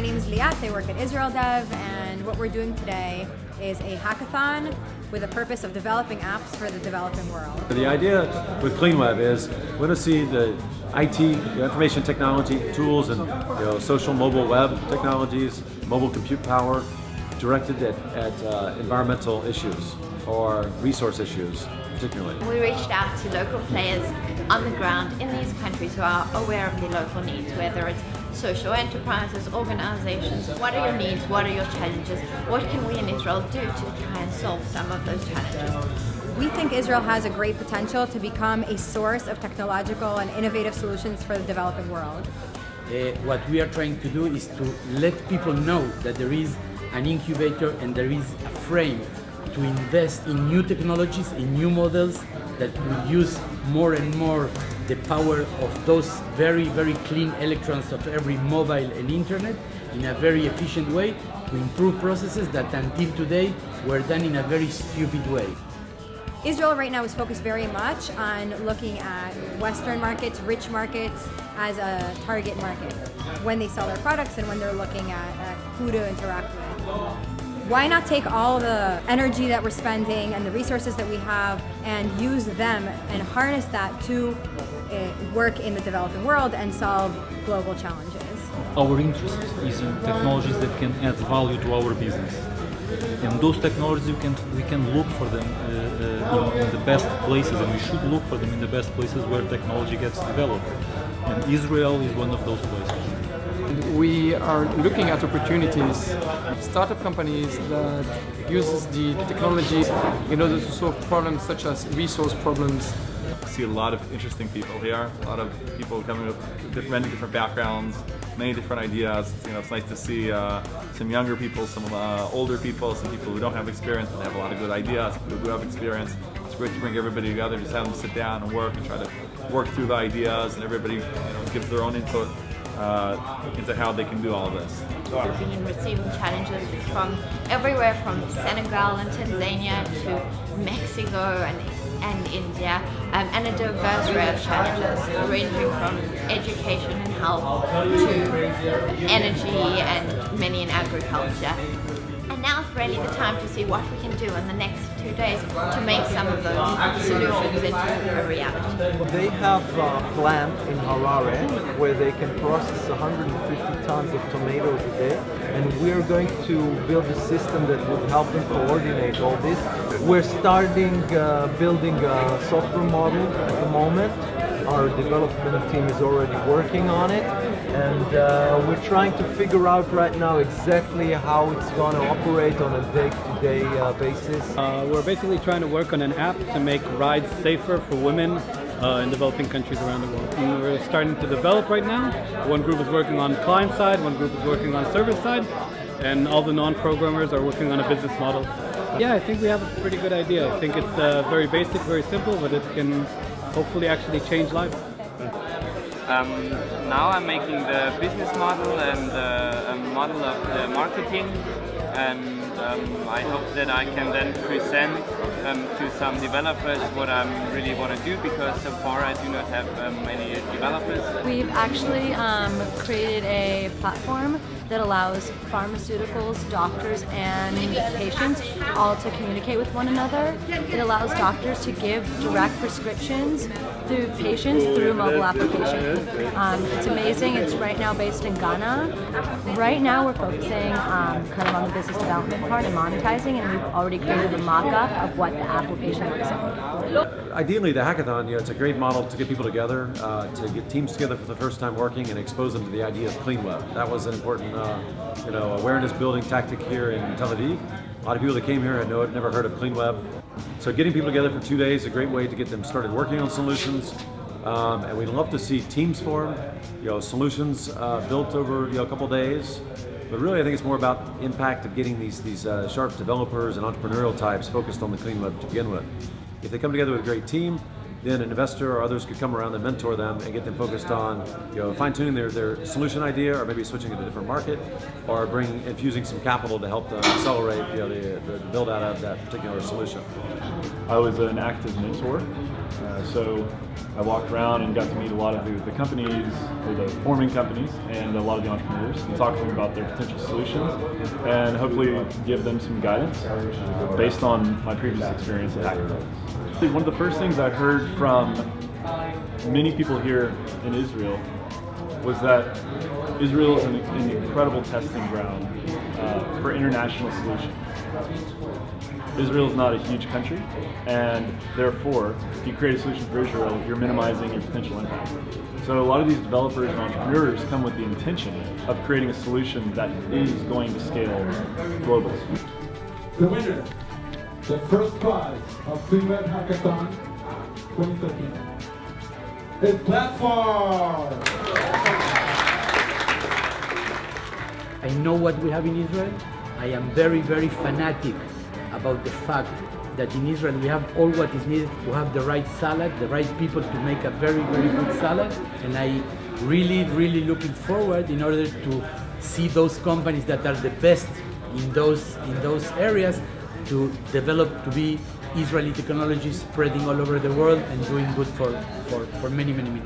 name is Liat, I work at IsraelDev, and what we're doing today is a hackathon with the purpose of developing apps for the developing world. The idea with Cleanweb is we want to see the IT, information technology tools and social mobile web technologies, mobile compute power directed at environmental issues or resource issues particularly. We reached out to local players on the ground in these countries who are aware of the local needs, whether it's social enterprises, organizations. What are your needs? What are your challenges? What can we in Israel do to try and solve some of those challenges? We think Israel has a great potential to become a source of technological and innovative solutions for the developing world. What we are trying to do is to let people know that there is an incubator and there is a frame to invest in new technologies, in new models that will use more and more the power of those very, very clean electrons of every mobile and internet in a very efficient way to improve processes that until today were done in a very stupid way. Israel right now is focused very much on looking at Western markets, rich markets, as a target market when they sell their products and when they're looking at who to interact with. Why not take all the energy that we're spending and the resources that we have and use them and harness that to work in the developing world and solve global challenges? Our interest is in technologies that can add value to our business. And those technologies we can look for them in the best places, and we should look for them in the best places where technology gets developed. And Israel is one of those places. We are looking at opportunities, startup companies that uses the technology in order to solve problems such as resource problems. I see a lot of interesting people here, a lot of people coming with many different backgrounds, many different ideas. It's nice to see some younger people, some older people, some people who don't have experience and have a lot of good ideas, people who do have experience. It's great to bring everybody together, just have them sit down and work and try to work through the ideas, and everybody gives their own input into how they can do all of this. We've been receiving challenges from everywhere from Senegal and Tanzania to Mexico and India, and a diverse array of challenges ranging from education and health to energy and many in agriculture. And now is really the time to see what we can do in the next 2 days to make some of those solutions into a reality. They have a plant in Harare where they can process 150 tons of tomatoes a day, and we're going to build a system that would help them coordinate all this. We're starting building a software model at the moment. Our development team is already working on it, and we're trying to figure out right now exactly how it's going to operate on a day-to-day basis. We're basically trying to work on an app to make rides safer for women in developing countries around the world. And we're starting to develop right now. One group is working on client side, one group is working on server side, and all the non-programmers are working on a business model. Yeah, I think we have a pretty good idea. I think it's very basic, very simple, but it can hopefully actually change lives. Now I'm making the business model and a model of the marketing, and I hope that I can then present to some developers what I really want to do, because so far I do not have many developers. We've actually created a platform that allows pharmaceuticals, doctors, and patients all to communicate with one another. It allows doctors to give direct prescriptions through patients through a mobile application. It's amazing. It's right now based in Ghana. Right now we're focusing kind of on the business development part and monetizing, and we've already created a mock-up of what the application looks like. Ideally, the hackathon, it's a great model to get people together, to get teams together for the first time working and expose them to the idea of Cleanweb. That was an important awareness building tactic here in Tel Aviv. A lot of people that came here had never heard of Cleanweb. So getting people together for 2 days is a great way to get them started working on solutions. And we'd love to see teams form, solutions built over a couple days. But really, I think it's more about the impact of getting these sharp developers and entrepreneurial types focused on the Cleanweb to begin with. If they come together with a great team, then an investor or others could come around and mentor them and get them focused on fine-tuning their solution idea, or maybe switching to a different market, or infusing some capital to help them accelerate the build out of that particular solution. I was an active mentor, so I walked around and got to meet a lot of the companies, or the forming companies, and a lot of the entrepreneurs, and talk to them about their potential solutions, and hopefully give them some guidance based on my previous experience at hackathons. One of the first things I heard from many people here in Israel was that Israel is an incredible testing ground for international solutions. Israel is not a huge country, and therefore, if you create a solution for Israel, you're minimizing your potential impact. So a lot of these developers and entrepreneurs come with the intention of creating a solution that is going to scale globally. The winner, the first prize of Cleanweb Hackathon 2013 is Platform! I know what we have in Israel. I am very, very fanatic about the fact that in Israel we have all what is needed to have the right salad, the right people to make a very, very good salad. And I really looking forward in order to see those companies that are the best in those areas to develop to be Israeli technologies spreading all over the world and doing good for many people.